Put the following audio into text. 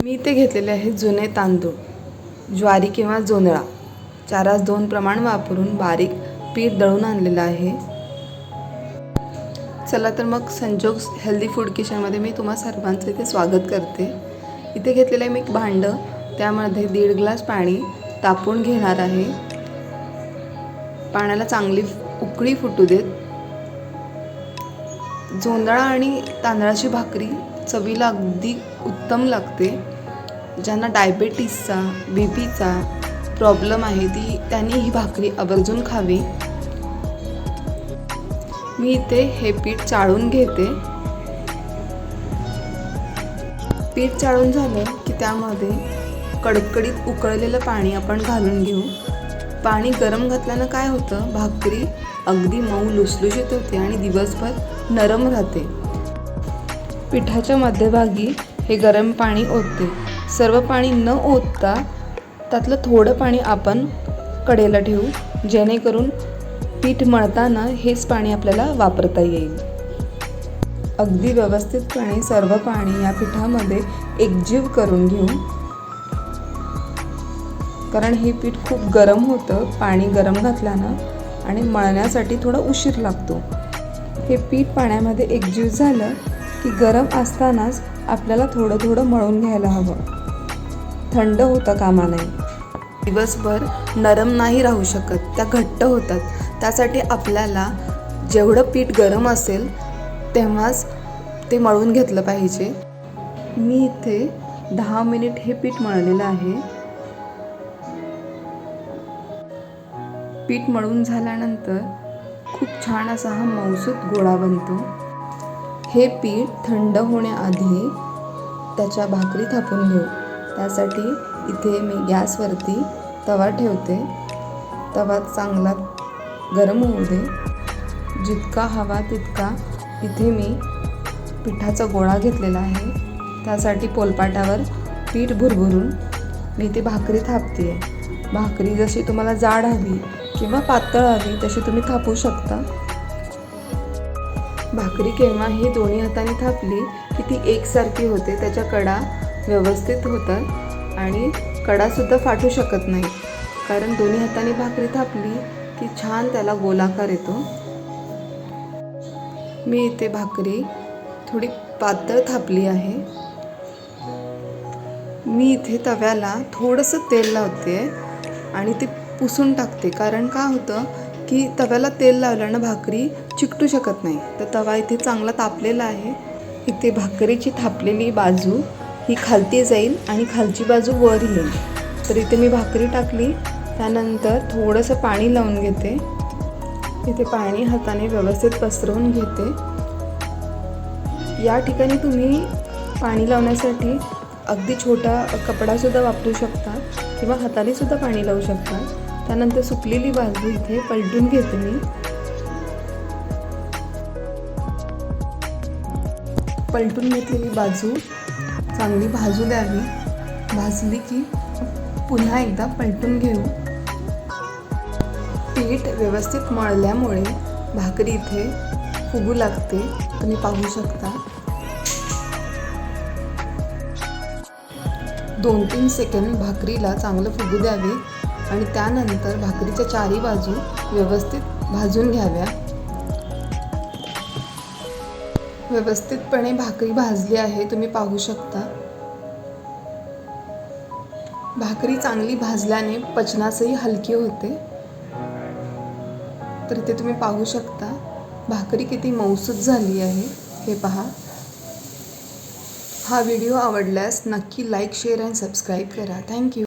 मी इथे घेतलेले आहेत जुने तांदूळ, ज्वारी किंवा जोंधळा 4:2 प्रमाण वापरून बारीक पीठ दळून आणलेलं आहे। चला तर मग संजोग हेल्दी फूड किचनमध्ये मी तुम्हा सर्वांचं इथे स्वागत करते। इथे घेतलेलं आहे मी एक भांडं, त्यामध्ये 1.5 ग्लास पाणी तापवून घेणार आहे। पाण्याला चांगली उकळी फुटू देत। जोंधळा आणि तांदळाची भाकरी चवीला अगदी उत्तम लागते। ज्यांना डायबिटीसचा बीपीचा प्रॉब्लेम आहे त्यांनी ही भाकरी आवर्जून खावी। मी इथे हे पीठ चाळून घेते। पीठ चाळून झालं की त्यामध्ये कडकडीत उकळलेलं पाणी आपण घालून घेऊ। पाणी गरम घातल्यानं काय होतं, भाकरी अगदी मऊ लुसलुशीत होते आणि दिवसभर नरम राहते। पिठाच्या मध्यभागी हे गरम पाणी ओतते। सर्व पाणी न ओतता त्यातलं थोडं पाणी आपण कढईला ठेवू, जेणेकरून पीठ मळताना हेच पाणी आपल्याला वापरता येईल। अगदी व्यवस्थितपणे सर्व पाणी या पिठामध्ये एकजीव करून घेऊ, कारण हे पीठ खूप गरम होतं पाणी गरम घातल्यानं आणि मळण्यासाठी थोडा उशीर लागतो। हे पीठ पाण्यामध्ये एकजीव झालं की गरम असतानाच आपल्याला थोडं थोडं मळून घ्यायला हवं, थंड होता कामा नये। दिवसभर नरम नाही राहू शकत, त्या घट्ट होतात। त्यासाठी आपल्याला जेवढं पीठ गरम असेल तेव्हाच ते मळून घेतलं पाहिजे। मी इथे 10 मिनिट हे पीठ मळलेलं आहे। पीठ मळून झाल्यानंतर खूप छान असा हा मऊसूत गोळा बनतो। हे पीठ थंड होण्याआधी त्याच्या भाकरी थापून घेऊ। त्यासाठी इथे मी गॅसवरती तवा ठेवते। तवा चांगला गरम होऊ दे। जितका हवा तितका इथे मी पिठाचा गोळा घेतलेला आहे। त्यासाठी पोलपाटावर पीठ भुरभुरून मी इथे भाकरी थापते। भाकरी जशी तुम्हाला जाड हवी किंवा पातळ हवी तशी तुम्ही थापू शकता। भाकरी केव्हाही दोन्ही हाताने थापली की ती एकसारखी होते, त्याच्या कडा व्यवस्थित होतात आणि कडासुद्धा फाटू शकत नाही, कारण दोन्ही हाताने भाकरी थापली की छान त्याला गोलाकार येतो। मी इथे भाकरी थोडी पातळ थापली आहे। मी इथे तव्याला थोडंसं तेल लावते आणि ते पुसून टाकते, कारण काय होतं की तव्याला तेल लावल्यानं भाकरी चिकटू शकत नाही। तर तवा इथे चांगला तापलेला आहे। इथे भाकरीची थापलेली बाजू ही खालती जाईल आणि खालची बाजू वर येईल। तर इथे मी भाकरी टाकली, त्यानंतर थोडंसं पाणी लावून घेते। इथे पाणी हाताने व्यवस्थित पसरवून घेते। या ठिकाणी तुम्ही पाणी लावण्यासाठी अगदी छोटा कपडासुद्धा वापरू शकता किंवा हाताने सुद्धा पाणी लावू शकता। त्यानंतर सुकलेली बाजू इथे पलटून घेते मी। पलटून घेतलेली बाजू चांगली भाजू द्यावी। भाजली की पुन्हा एकदा पलटून घेऊ। पीठ व्यवस्थित मळल्यामुळे भाकरी इथे फुगू लागते, तुम्ही पाहू शकता। 2-3 सेकंद भाकरीला चांगलं फुगू द्यावे आणि त्यानंतर भाकरीच्या चारी बाजू व्यवस्थित भाजून घ्याव्या। व्यवस्थितपणे भाकरी भाजली आहे, तुम्ही पाहू शकता। भाकरी चांगली भाजल्याने पचनासही हलकी होते। तर इथे तुम्ही पाहू शकता भाकरी किती मऊसूत झाली आहे, हे पहा। हा व्हिडिओ आवडल्यास नक्की लाईक, शेअर आणि सबस्क्राईब करा। थँक्यू।